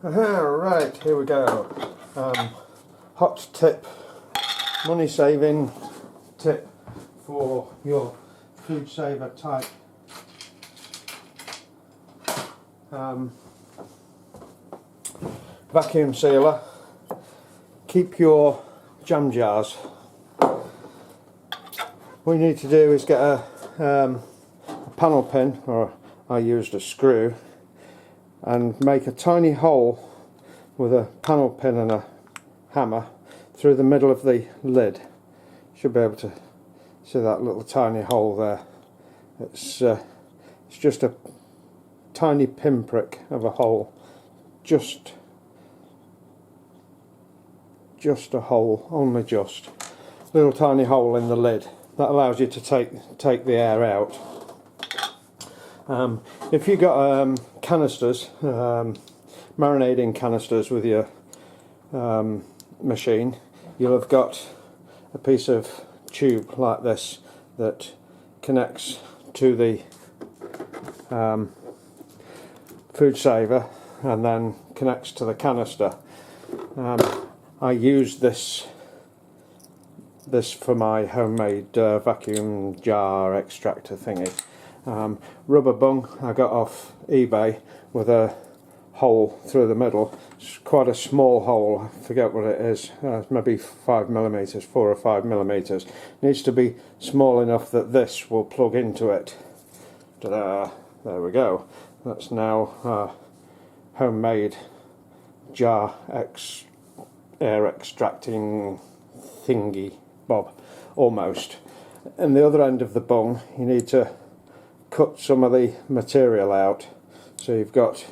Right, here we go. Hot tip, money saving tip for your Foodsaver type vacuum sealer. Keep your jam jars. What you need to do is get a panel pin, or I used a screw, and make a tiny hole with a panel pin and a hammer through the middle of the lid. Should be able to see that little tiny hole there. It's just a tiny pinprick of a hole, just a hole, only just little tiny hole in the lid. That allows you to take the air out. If you got canisters, marinating canisters with your machine, you'll have got a piece of tube like this that connects to the Foodsaver and then connects to the canister. I use this for my homemade vacuum jar extractor thingy. Rubber bung I got off eBay with a hole through the middle. It's quite a small hole, I forget what it is, maybe 5 millimeters, 4 or 5 millimeters. Needs to be small enough that this will plug into it. Ta-da! There we go. That's now homemade jar air extracting thingy bob, almost. And the other end of the bung, you need to cut some of the material out. So you've got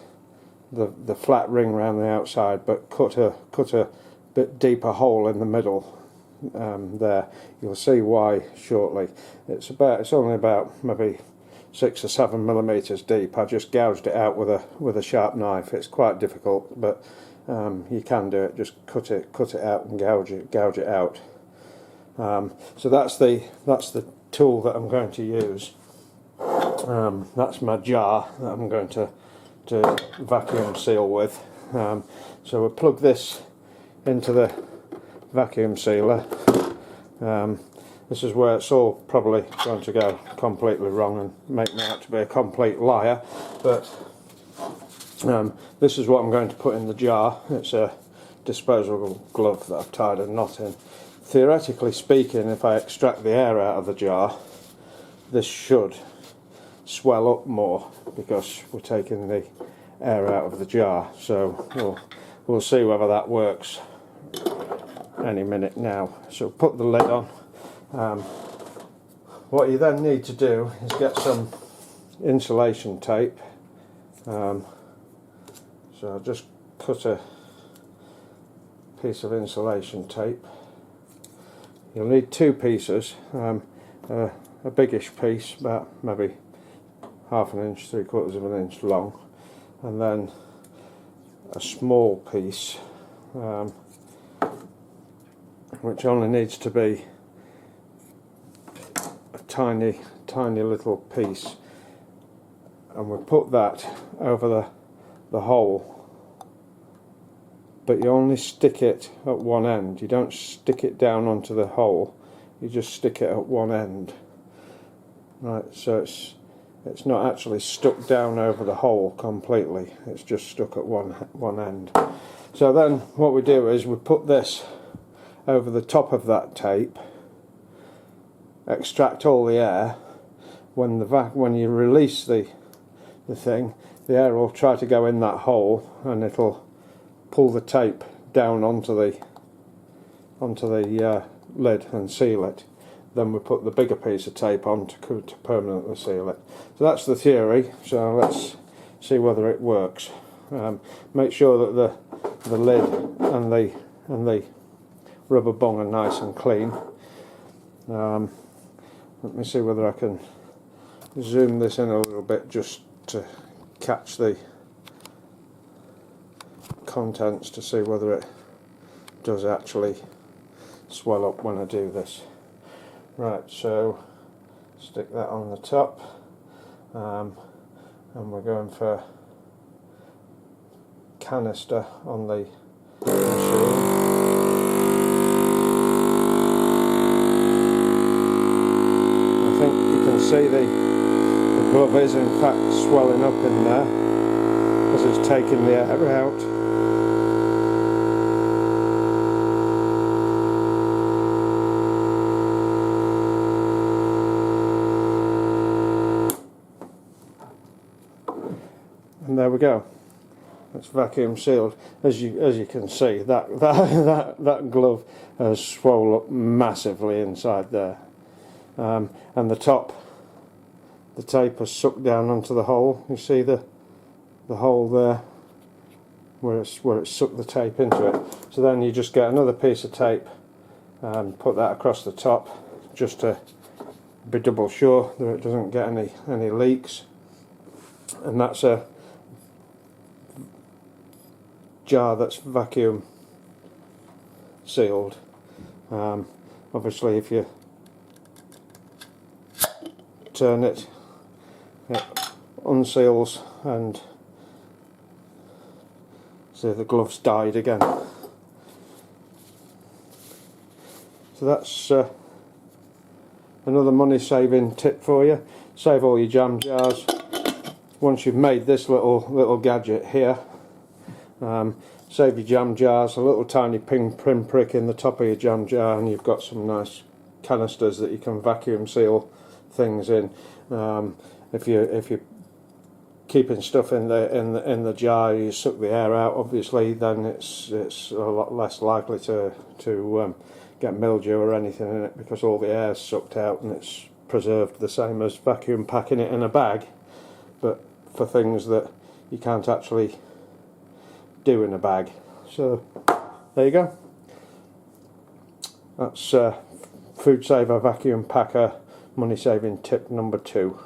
the flat ring around the outside, but cut a bit deeper hole in the middle there. You'll see why shortly. It's only about maybe 6 or 7 millimeters deep. I just gouged it out with a sharp knife. It's quite difficult, but you can do it. Just cut it out and gouge it out. So that's the tool that I'm going to use. That's my jar that I'm going to vacuum seal with. So we'll plug this into the vacuum sealer. This is where it's all probably going to go completely wrong and make me out to be a complete liar, but this is what I'm going to put in the jar. It's a disposable glove that I've tied a knot in. Theoretically speaking, if I extract the air out of the jar, this should swell up more because we're taking the air out of the jar. So we'll see whether that works any minute now. So put the lid on. What you then need to do is get some insulation tape. So I'll just cut a piece of insulation tape. You'll need 2 pieces, a biggish piece, about maybe 1/2 inch, 3/4 of an inch long, and then a small piece, which only needs to be a tiny little piece, and we'll put that over the hole. But you only stick it at one end. You don't stick it down onto the hole, you just stick it at one end. Right, so it's not actually stuck down over the hole completely, it's just stuck at one end. So then what we do is we put this over the top of that tape, extract all the air. When you release the thing, the air will try to go in that hole and it'll pull the tape down onto the lid and seal it. Then we put the bigger piece of tape on to permanently seal it. So that's the theory. So let's see whether it works. Make sure that the lid and the rubber bung are nice and clean. Let me see whether I can zoom this in a little bit just to catch the contents to see whether it does actually swell up when I do this. Right, so stick that on the top, and we're going for canister on the machine. I think you can see the glove is in fact swelling up in there as it's taking the air out. And there we go. It's vacuum sealed. As you can see, that glove has swollen up massively inside there, and the tape has sucked down onto the hole. You see the hole there where it's sucked the tape into it. So then you just get another piece of tape and put that across the top, just to be double sure that it doesn't get any leaks. And that's a jar that's vacuum sealed. Obviously if you turn it, it unseals, and see the glove's died again. So that's another money saving tip for you. Save all your jam jars. Once you've made this little gadget here, save your jam jars, a little tiny pin prick in the top of your jam jar, and you've got some nice canisters that you can vacuum seal things in. If you're keeping stuff in the jar, you suck the air out, obviously, then it's a lot less likely to get mildew or anything in it, because all the air's sucked out and it's preserved the same as vacuum packing it in a bag, but for things that you can't actually do in a bag. So there you go. That's Foodsaver vacuum packer money saving tip number 2.